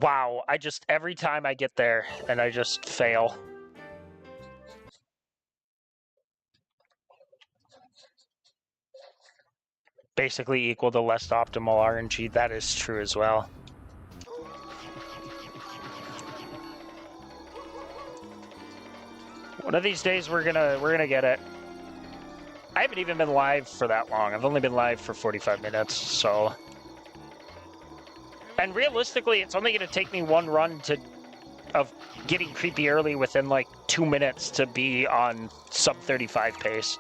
Wow, every time I get there and I just fail. Basically equal to less optimal RNG, that is true as well. One of these days we're gonna get it. I haven't even been live for that long. I've only been live for 45 minutes, so. And realistically, it's only gonna take me one run of getting creepy early within like 2 minutes to be on sub 35 pace.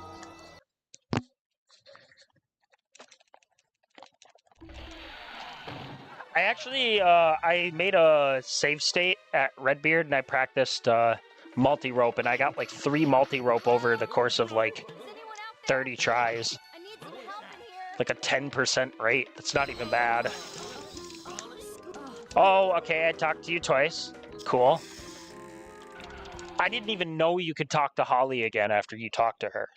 I actually, I made a save state at Redbeard and I practiced multi-rope and I got like 3 multi-rope over the course of like 30 tries. Like a 10% rate. That's not even bad. Oh, okay, I talked to you twice. Cool. I didn't even know you could talk to Holly again after you talked to her.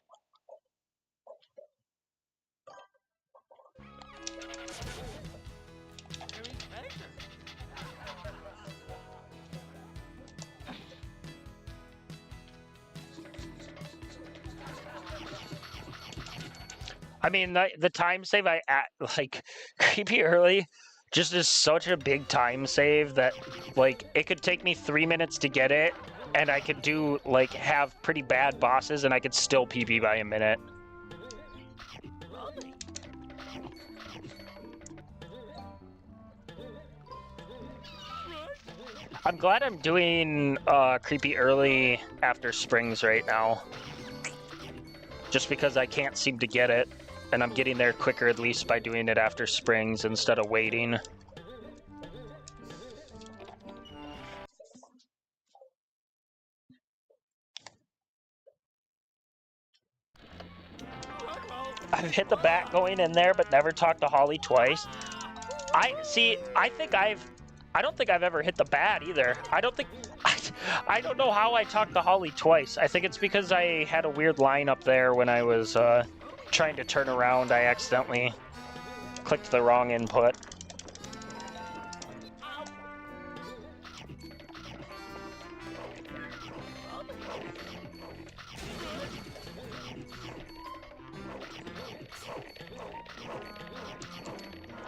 I mean, the time save like, creepy early just is such a big time save that, like, it could take me 3 minutes to get it, and I could do, like, have pretty bad bosses, and I could still PB by a minute. I'm glad I'm doing creepy early after springs right now. Just because I can't seem to get it. And I'm getting there quicker, at least, by doing it after springs instead of waiting. I've hit the bat going in there, but never talked to Holly twice. I don't think I've ever hit the bat either. I don't know how I talked to Holly twice. I think it's because I had a weird line up there when I was, trying to turn around. I accidentally clicked the wrong input.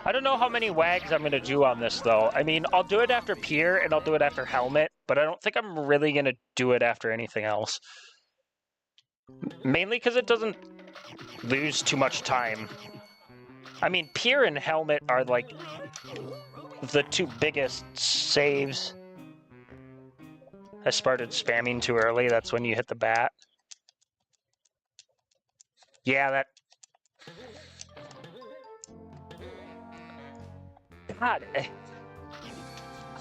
I don't know how many wags I'm going to do on this, though. I mean, I'll do it after Pier, and I'll do it after Helmet, but I don't think I'm really going to do it after anything else. Mainly because it doesn't lose too much time. I mean, Pier and Helmet are, like, the 2 biggest saves. I started spamming too early. That's when you hit the bat. Yeah, that... God,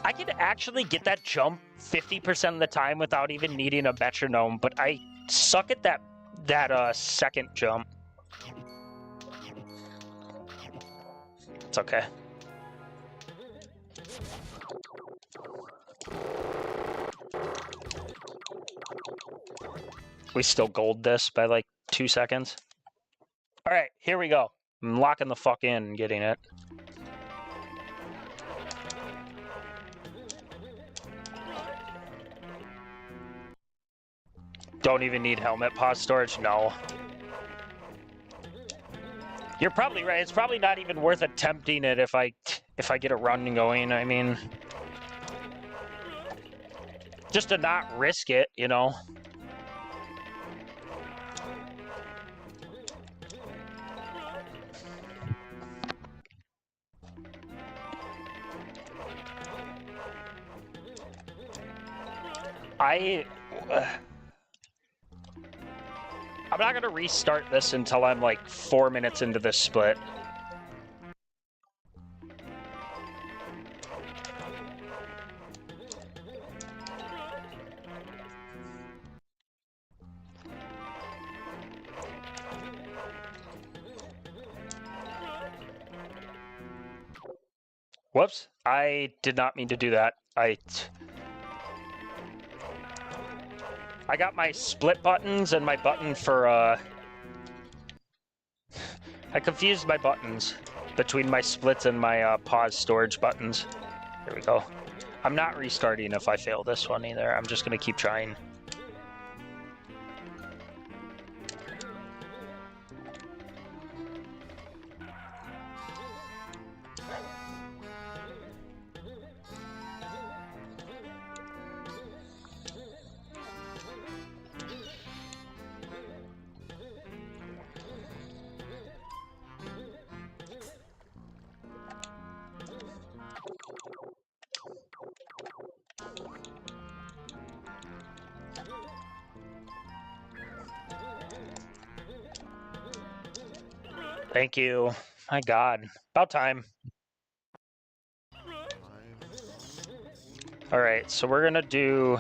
I could actually get that jump 50% of the time without even needing a metronome, but I suck at that second jump. It's okay. We still gold this by like 2 seconds. All right, here we go. I'm locking the fuck in and getting it. Don't even need helmet pause storage? No. You're probably right. It's probably not even worth attempting it if I get a run going. I mean, just to not risk it, you know. I'm not gonna restart this until I'm like 4 minutes into this split. Whoops, I did not mean to do that. I got my split buttons and my button for, I confused my buttons between my splits and my pause storage buttons. There we go. I'm not restarting if I fail this one either. I'm just going to keep trying. Thank you. My God. About time. Alright, so we're gonna do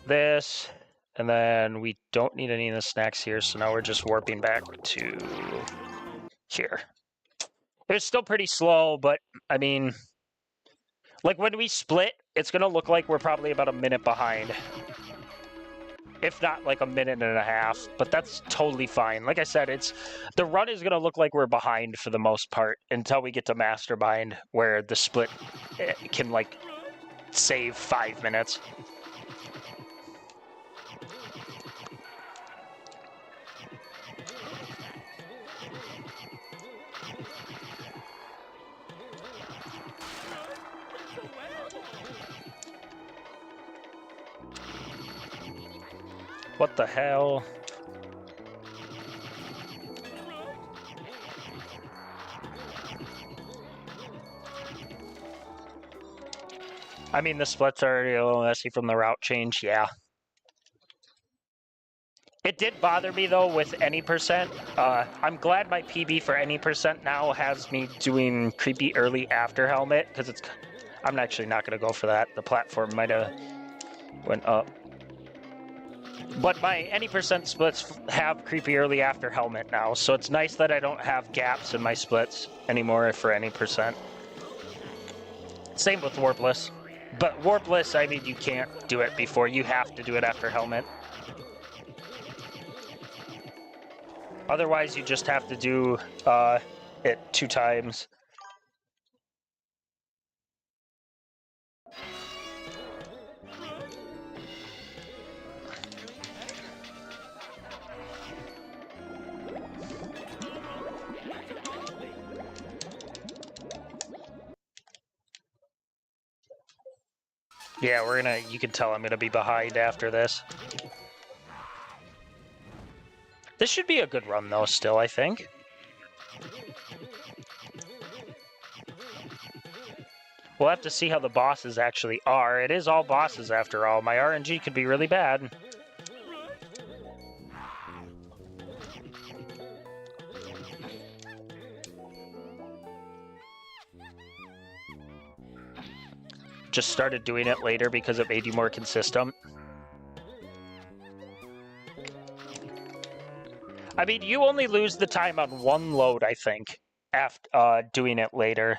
this, and then we don't need any of the snacks here, so now we're just warping back to here. It was still pretty slow, but, I mean, like, when we split, it's gonna look like we're probably about a minute behind. If not, like, a minute and a half, but that's totally fine. Like I said, the run is gonna look like we're behind for the most part until we get to Mastermind, where the split can, like, save 5 minutes. What the hell? I mean, the split's already a little messy from the route change, yeah. It did bother me, though, with any percent. I'm glad my PB for any percent now has me doing creepy early after helmet, because I'm actually not going to go for that. The platform might have went up. But my any percent splits have creepy early after helmet now, so it's nice that I don't have gaps in my splits anymore for any percent. Same with warpless. But warpless, I mean, you can't do it before. You have to do it after helmet. Otherwise, you just have to do it 2 times. Yeah, you can tell I'm gonna be behind after this. This should be a good run though, still, I think. We'll have to see how the bosses actually are. It is all bosses after all. My RNG could be really bad. Just started doing it later because it made you more consistent. I mean, you only lose the time on 1 load, I think, after doing it later.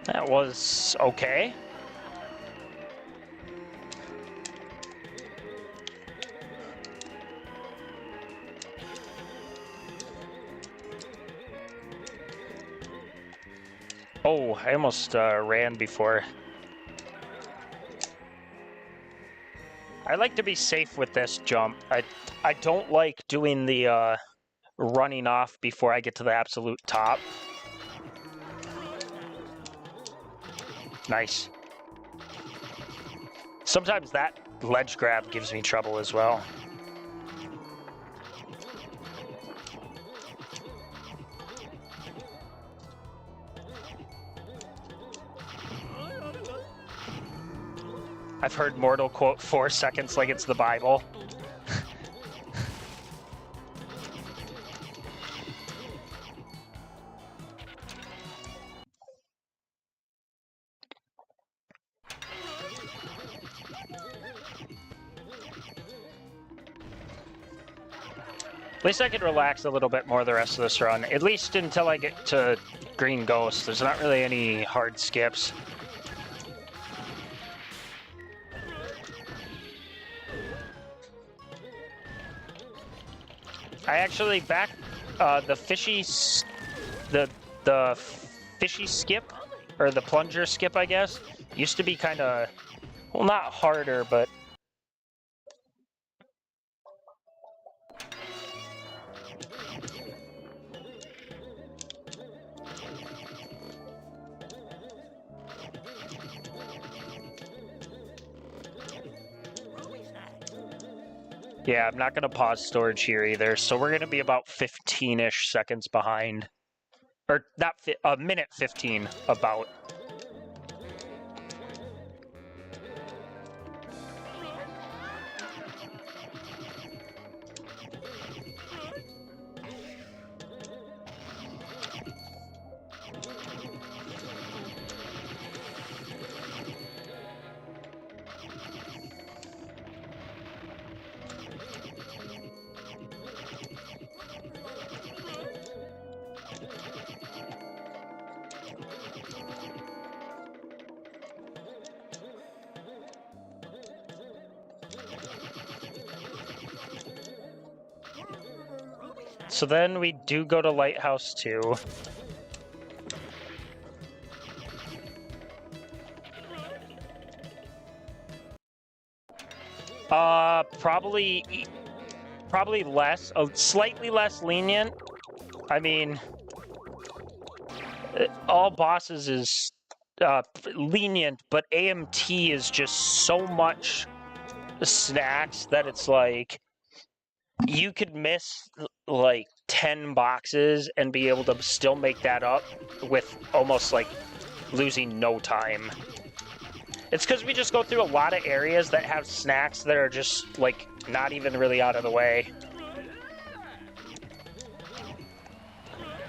That was okay. Oh, I almost ran before. I like to be safe with this jump. I don't like doing the running off before I get to the absolute top. Nice. Sometimes that ledge grab gives me trouble as well. I've heard Mortal quote 4 seconds like it's the Bible. At least I can relax a little bit more the rest of this run. At least until I get to Green Ghost. There's not really any hard skips. I actually the fishy skip, or the plunger skip, I guess, used to be kind of, well, not harder, but yeah, I'm not going to pause storage here either, so we're going to be about 15-ish seconds behind. Or not, a minute 15, about. So then we do go to Lighthouse 2. Probably less, slightly less lenient. I mean, all bosses is lenient, but AMT is just so much snacks that it's like you could miss like 10 boxes and be able to still make that up with almost like losing no time. It's because we just go through a lot of areas that have snacks that are just like not even really out of the way.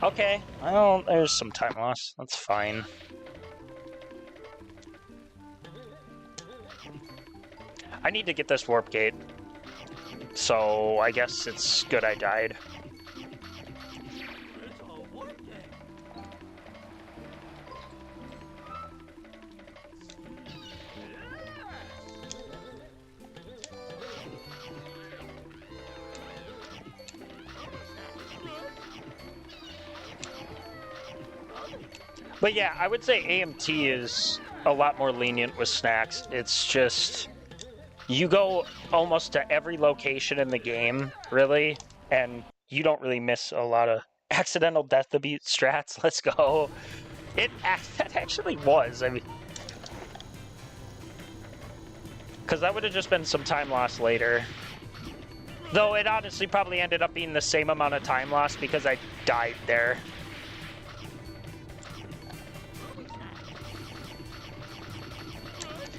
Okay, well, there's some time loss. That's fine. I need to get this warp gate. So I guess it's good I died. But yeah, I would say AMT is a lot more lenient with snacks. It's just, you go almost to every location in the game, really, and you don't really miss a lot of accidental death to beat strats. Let's go. That actually was, I mean, because that would have just been some time lost later. Though it honestly probably ended up being the same amount of time lost because I died there.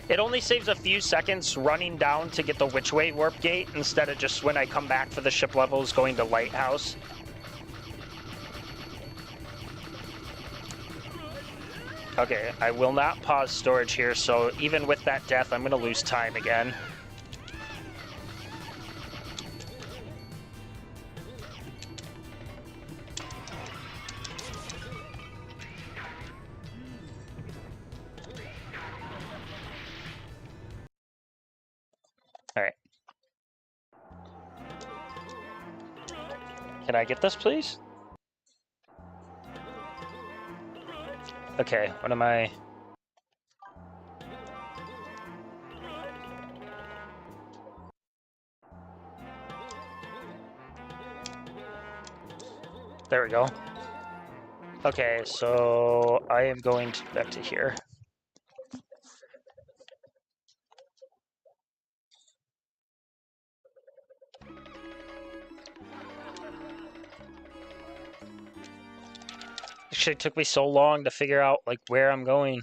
It only saves a few seconds running down to get the Which Way warp gate instead of just when I come back for the ship levels going to Lighthouse. Okay, I will not pause storage here, so even with that death, I'm going to lose time again. Alright. Can I get this, please? Okay, what am I... There we go. Okay, so I am going back to here. Actually, it took me so long to figure out like where I'm going.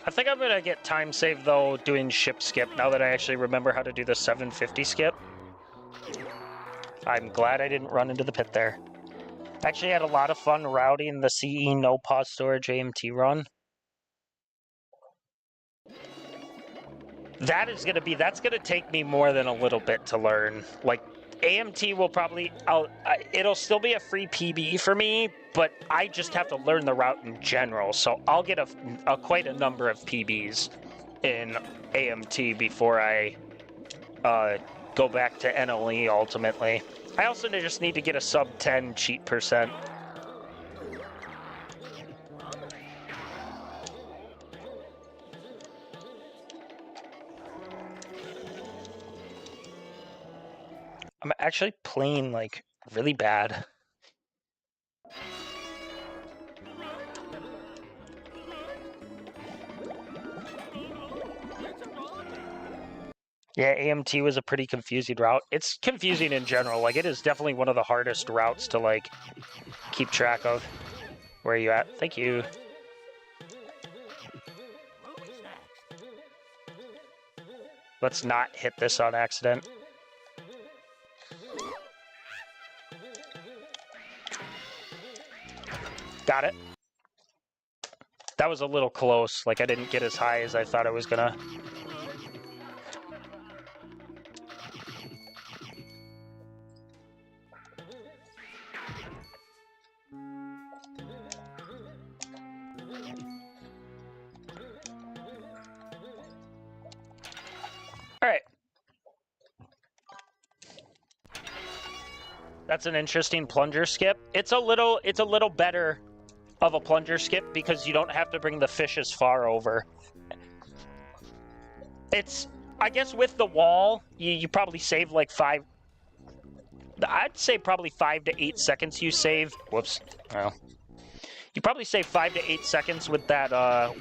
I think I'm gonna get time saved though doing ship skip now that I actually remember how to do the 750 skip. I'm glad I didn't run into the pit there. Actually had a lot of fun routing the CE no pause storage AMT run. That's gonna take me more than a little bit to learn. Like, AMT will probably, it'll still be a free PB for me, but I just have to learn the route in general, so I'll get quite a number of PBs in AMT before I go back to NLE ultimately. I also just need to get a sub 10 cheat percent. I'm actually playing, like, really bad. Yeah, AMT was a pretty confusing route. It's confusing in general. Like, it is definitely one of the hardest routes to, like, keep track of. Where are you at? Thank you. Let's not hit this on accident. Got it. That was a little close. Like, I didn't get as high as I thought I was gonna. All right. That's an interesting plunger skip. It's a little better of a plunger skip because you don't have to bring the fish as far over. It's, I guess with the wall, you probably save like I'd say probably 5 to 8 seconds you save. Whoops. Well, you probably save 5 to 8 seconds with that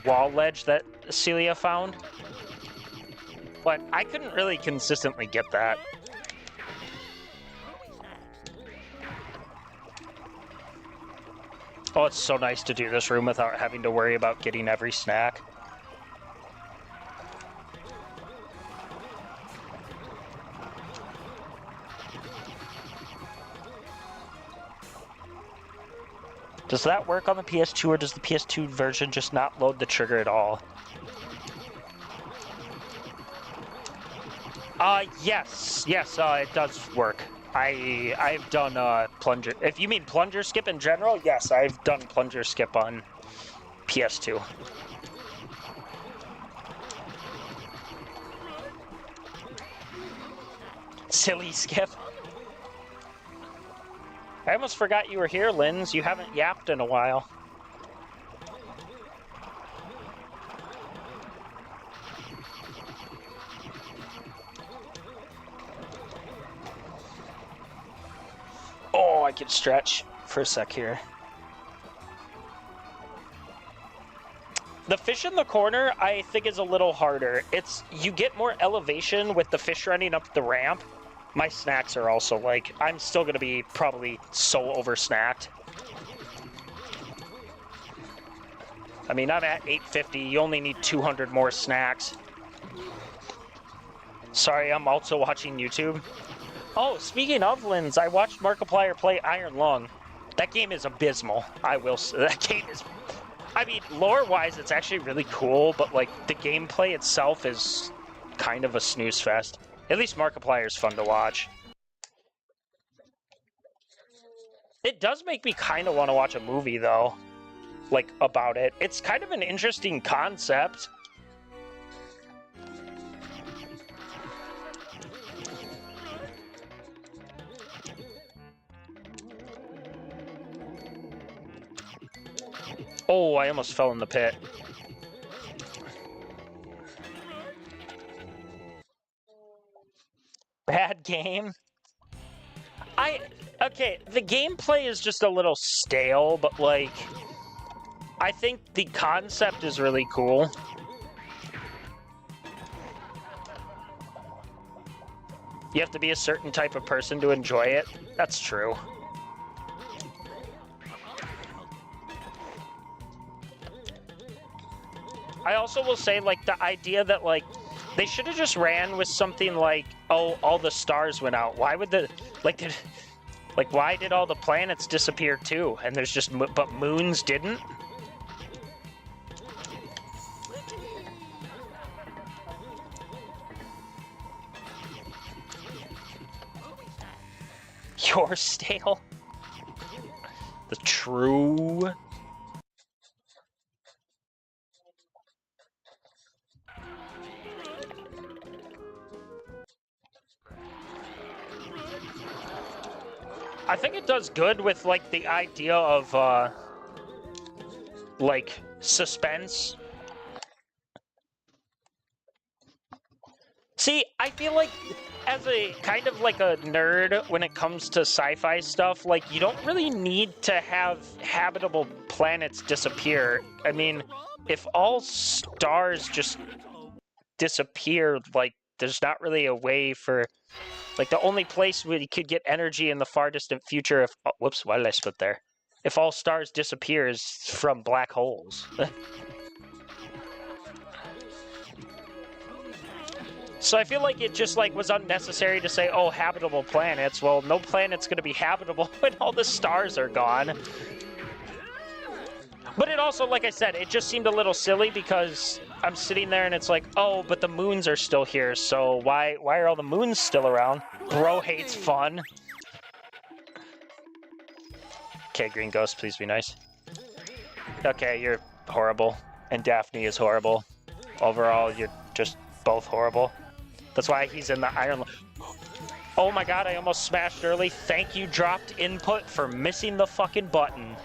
wall ledge that Celia found. But I couldn't really consistently get that. Oh, it's so nice to do this room without having to worry about getting every snack. Does that work on the PS2, or does the PS2 version just not load the trigger at all? Yes, it does work. I've done plunger. If you mean plunger skip in general, yes, I've done plunger skip on PS2. Silly skip. I almost forgot you were here, Linz. You haven't yapped in a while. Oh, I could stretch for a sec here. The fish in the corner, I think, is a little harder. You get more elevation with the fish running up the ramp. My snacks are also, like, I'm still going to be probably so over-snacked. I mean, I'm at 850. You only need 200 more snacks. Sorry, I'm also watching YouTube. Oh, speaking of Linz, I watched Markiplier play Iron Lung. That game is abysmal. I will say. That game is... I mean, lore-wise, it's actually really cool, but, like, the gameplay itself is kind of a snooze fest. At least Markiplier is fun to watch. It does make me kind of want to watch a movie, though. Like, about it. It's kind of an interesting concept. Oh, I almost fell in the pit. Bad game? Okay, the gameplay is just a little stale, but, like, I think the concept is really cool. You have to be a certain type of person to enjoy it. That's true. I also will say, like, the idea that, like, They should have just ran with something like, oh, all the stars went out. Why would the, like, why did all the planets disappear too? And there's just, but moons didn't? You're stale. The true. I think it does good with, like, the idea of, like, suspense. See, I feel like, as a kind of like a nerd when it comes to sci-fi stuff, like, you don't really need to have habitable planets disappear. I mean, if all stars just disappear, like, there's not really a way for... Like, the only place where you could get energy in the far distant future if... Oh, whoops, why did I split there? If all stars disappear is from black holes. So I feel like it just, like, was unnecessary to say, oh, habitable planets. Well, no planet's going to be habitable when all the stars are gone. But it also, like I said, it just seemed a little silly because I'm sitting there and it's like, oh, but the moons are still here, so why are all the moons still around? Bro hates fun. Okay, Green Ghost, please be nice. Okay, you're horrible. And Daphne is horrible. Overall, you're just both horrible. That's why he's in the Iron... Oh my god, I almost smashed early. Thank you, dropped input, for missing the fucking button.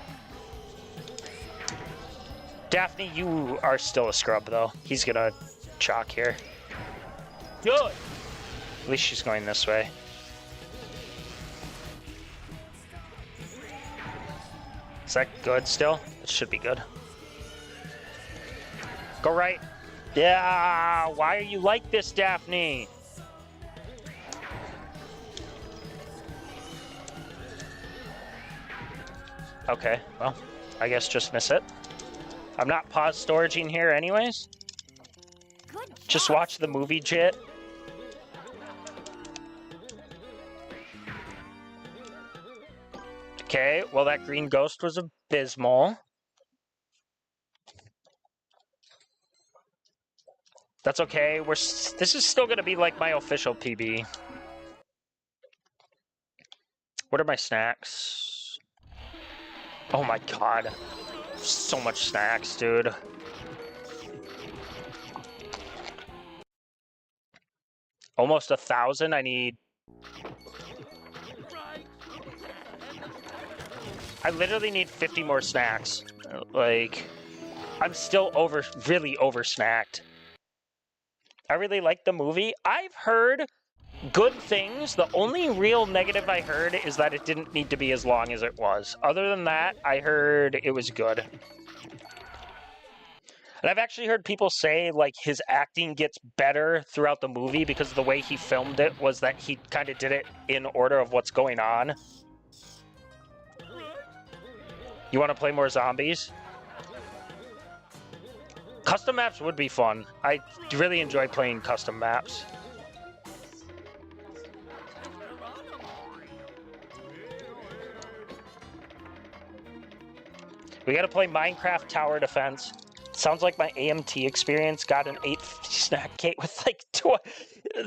Daphne, you are still a scrub, though. He's gonna chalk here. Good! At least she's going this way. Is that good still? It should be good. Go right. Yeah, why are you like this, Daphne? Okay, well, I guess just miss it. I'm not pause storaging here anyways. Just watch the movie, Jit. Okay, well, that green ghost was abysmal. That's okay. This is still gonna be like my official PB. What are my snacks? Oh my god. So much snacks, dude. Almost 1,000. I need... I literally need 50 more snacks. Like, I'm still really over snacked. I really like the movie. I've heard good things. The only real negative I heard is that it didn't need to be as long as it was. Other than that, I heard it was good. And I've actually heard people say, like, his acting gets better throughout the movie because the way he filmed it was that he kind of did it in order of what's going on. You want to play more zombies? Custom maps would be fun. I really enjoy playing custom maps. We gotta play Minecraft Tower Defense. Sounds like my AMT experience got an 850 snack cake with like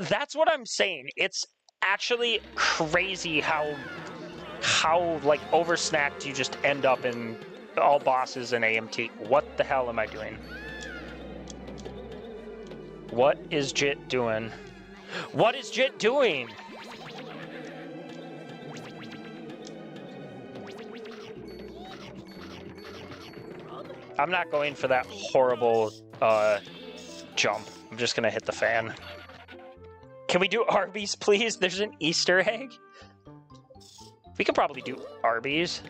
That's what I'm saying. It's actually crazy how like over snacked you just end up in all bosses in AMT. What the hell am I doing? What is Jit doing? What is Jit doing? I'm not going for that horrible jump. I'm just gonna hit the fan. Can we do Arby's, please? There's an Easter egg. We could probably do Arby's.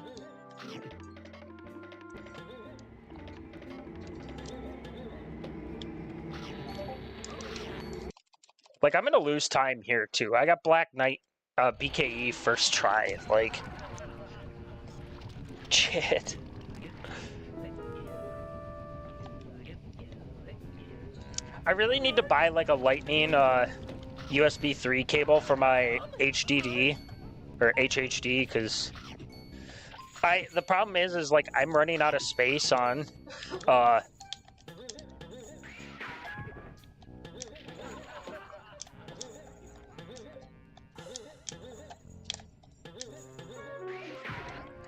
Like, I'm gonna lose time here, too. I got Black Knight BKE first try. Like, shit. I really need to buy like a lightning USB 3 cable for my HDD or HHD because the problem is like I'm running out of space on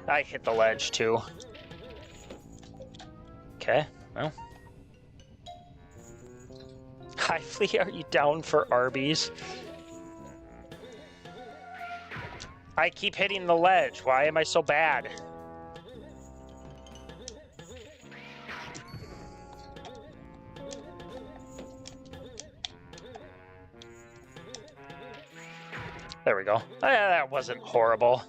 I hit the ledge too. Okay, well. Hi, Flea, are you down for Arby's? I keep hitting the ledge. Why am I so bad? There we go. That wasn't horrible.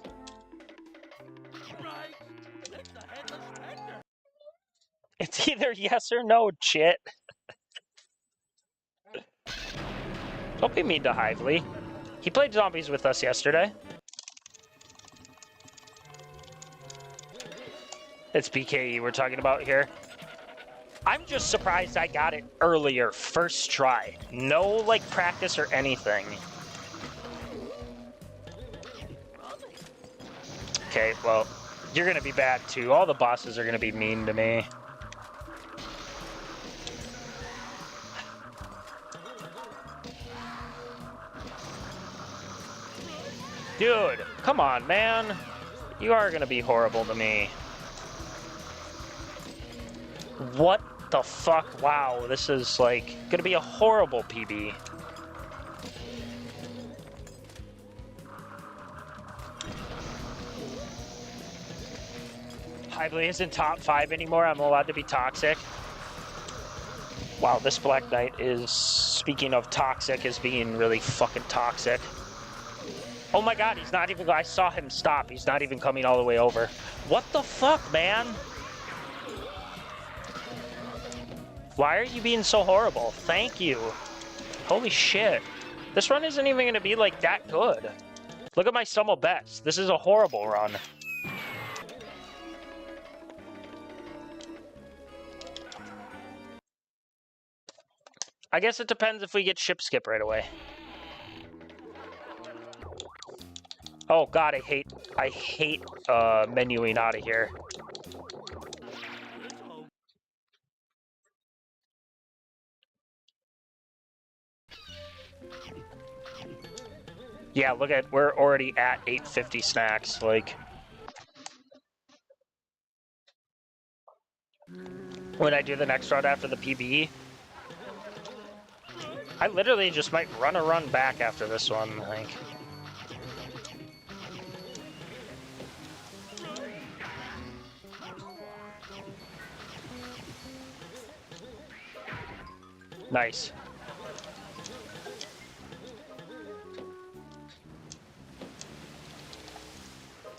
It's either yes or no, chit. Don't be mean to Hively. He played zombies with us yesterday. It's BKE we're talking about here. I'm just surprised I got it earlier, first try. No, like, practice or anything. Okay, well, you're gonna be bad too. All the bosses are gonna be mean to me. Dude, come on, man. You are gonna be horrible to me. What the fuck? Wow, this is, like, gonna be a horrible PB. Hively isn't top 5 anymore. I'm allowed to be toxic. Wow, this Black Knight is, speaking of toxic, is being really fucking toxic. Oh my god, he's not even, I saw him stop. He's not even coming all the way over. What the fuck, man? Why are you being so horrible? Thank you. Holy shit. This run isn't even gonna be, like, that good. Look at my Summel best. This is a horrible run. I guess it depends if we get ship skip right away. Oh god, I hate menuing out of here. Yeah, look at, we're already at 850 snacks, like. When I do the next run after the PB, I literally just might run a run back after this one, like. Nice.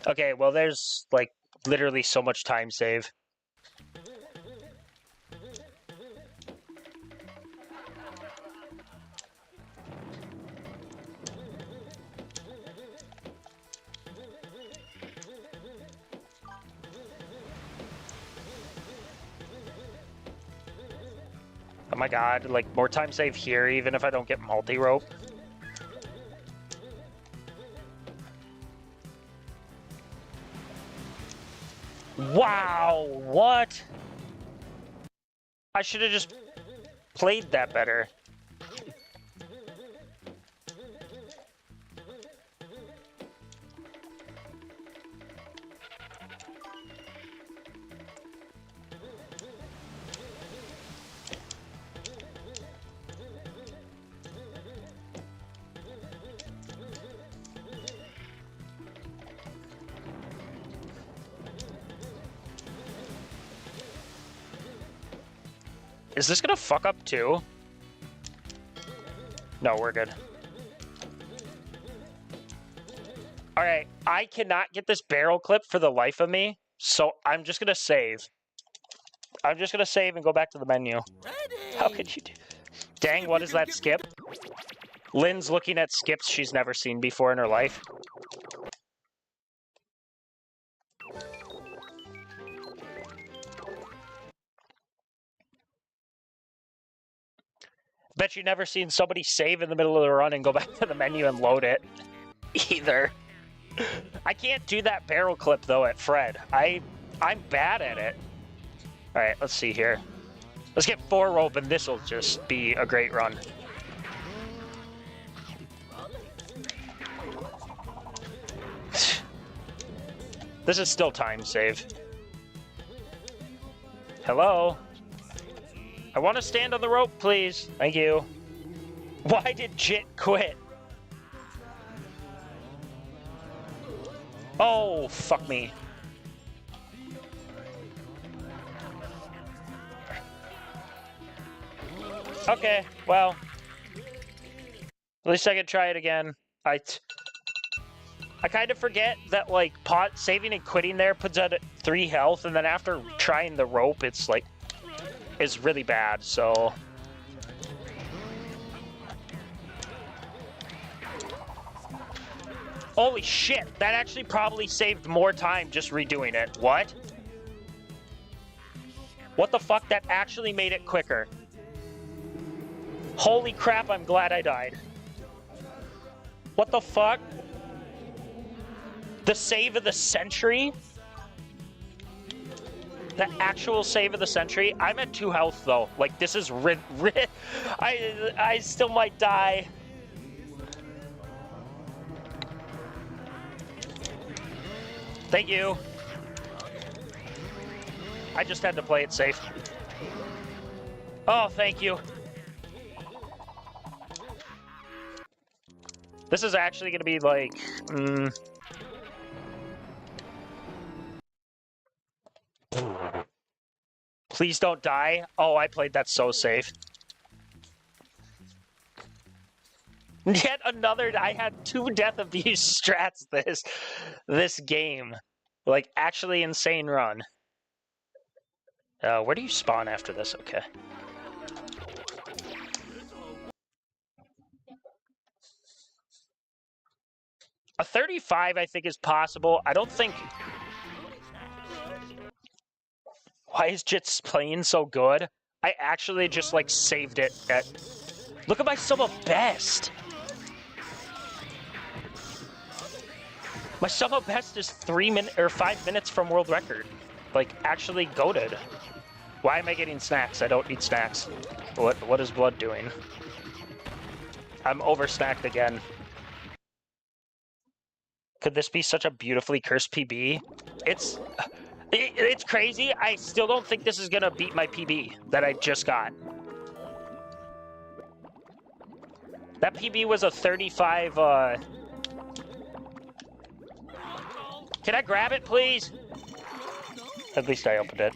Okay, well there's, like, literally so much time save. Oh my god, like, more time save here even if I don't get multi-rope. Wow, what? I should have just played that better. Is this gonna fuck up too? No, we're good. Alright, I cannot get this barrel clip for the life of me, so I'm just gonna save. I'm just gonna save and go back to the menu. Ready. How could you do? Dang, what is that skip? Lynn's looking at skips she's never seen before in her life. actually never seen somebody save in the middle of the run and go back to the menu and load it either. I can't do that barrel clip though at Fred. I'm bad at it. All right, let's see here. Let's get 4 rope and this will just be a great run. This is still time save. Hello? I want to stand on the rope, please. Thank you. Why did Jit quit? Oh, fuck me. Okay, well. At least I can try it again. I kind of forget that, like, saving and quitting there puts out at 3 health, and then after trying the rope, it's, like, is really bad, so... Holy shit, that actually probably saved more time just redoing it. What? What the fuck? That actually made it quicker. Holy crap, I'm glad I died. What the fuck? The save of the century? The actual save of the century? I'm at 2 health though. Like, this is I still might die. Thank you. I just had to play it safe. Oh, thank you. This is actually going to be like... Please don't die. Oh, I played that so safe. Yet another... I had 2 death abuse strats this game. Like, actually insane run. Where do you spawn after this? Okay. A 35, I think, is possible. I don't think... Why is Jit's playing so good? I actually just, like, saved it at... Look at my sum of best! My sum of best is 5 minutes from world record. Like, actually goated. Why am I getting snacks? I don't need snacks. What is blood doing? I'm over-snacked again. Could this be such a beautifully cursed PB? It's crazy. I still don't think this is gonna beat my PB that I just got. That PB was a 35, Can I grab it, please? At least I opened it.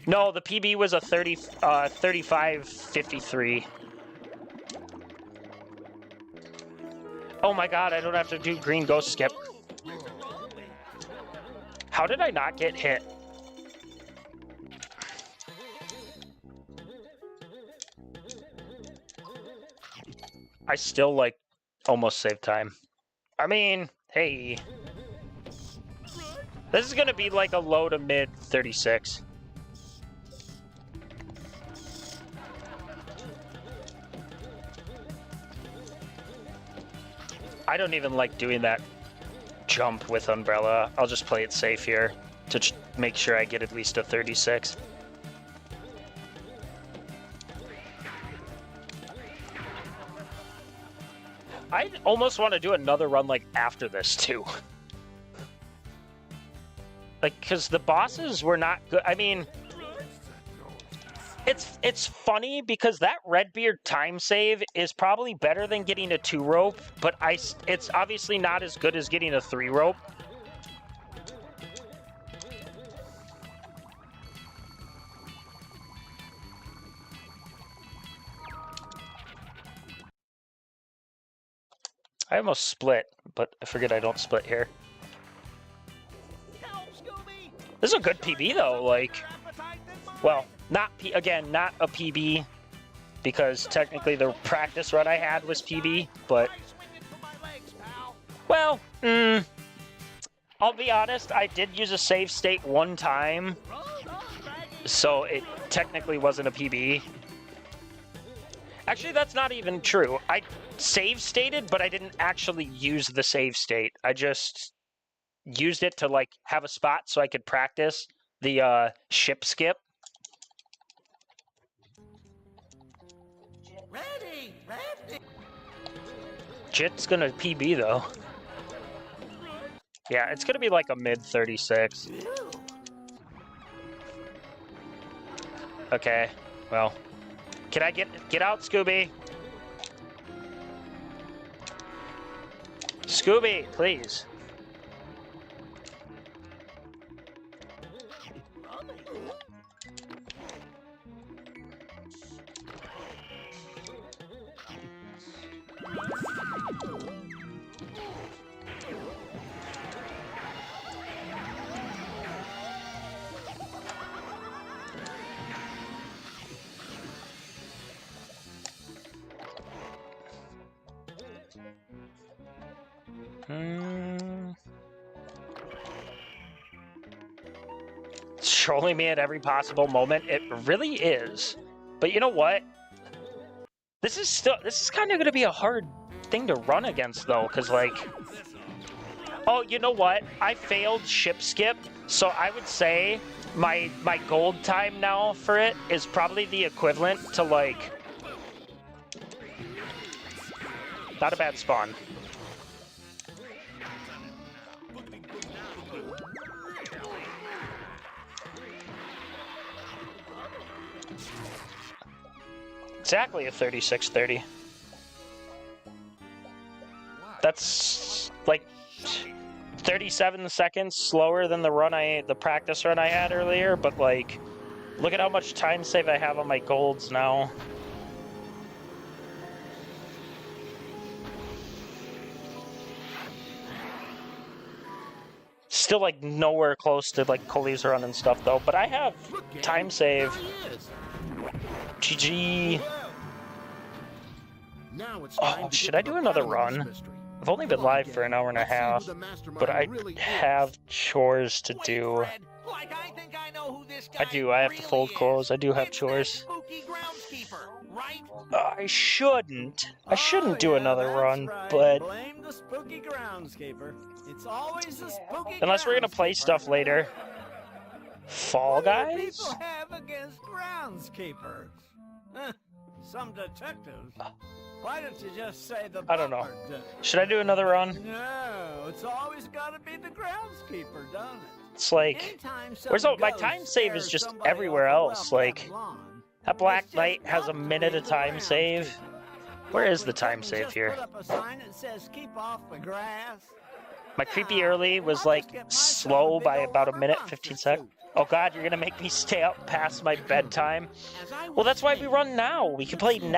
No, the PB was a 35.53. Oh my god, I don't have to do green ghost skip. How did I not get hit? I still, like, almost saved time. I mean, hey. This is gonna be like a low to mid 36. I don't even like doing that jump with Umbrella. I'll just play it safe here to make sure I get at least a 36. I almost want to do another run like after this too. Like, because the bosses were not good. I mean, it's funny because that Redbeard time save is probably better than getting a 2 rope, but it's obviously not as good as getting a 3 rope. I almost split, but I figured I don't split here. This is a good PB though, like, well, not a PB, because technically the practice run I had was PB, but, well, I'll be honest, I did use a save state 1 time, so it technically wasn't a PB. Actually, that's not even true. I save stated, but I didn't actually use the save state. I just used it to, like, have a spot so I could practice the ship skip. Ready. Jit's gonna PB, though. Yeah, it's gonna be like a mid 36. Okay, well. Can I get out, Scooby? Scooby, please. It's trolling me at every possible moment. It really is. But you know what? This is kind of going to be a hard thing to run against, though, because, like... Oh, you know what? I failed ship skip, so I would say my gold time now for it is probably the equivalent to, like... Not a bad spawn. Exactly a 36:30. That's like 37 seconds slower than the practice run I had earlier, but like, look at how much time save I have on my golds now. Still like nowhere close to like Coley's run and stuff though, but I have time save. GG. Oh, should I do another run? I've only been live for an hour and a half, but I have chores to do. I do. I have to fold clothes. I do have chores. I shouldn't. I shouldn't do another run, but unless we're gonna play stuff later. Fall Guys? Some detectives. Why don't you just say the I don't know. Should I do another run? No, it's always gotta be the groundskeeper, don't it? It's like, where's all my time save is just everywhere else. Like, that Black Knight has a minute of time save. Where is the time save here? My creepy early was like slow by about a minute, 15 seconds. Oh god, you're gonna make me stay up past my bedtime? Well, that's why we run now. We can play now.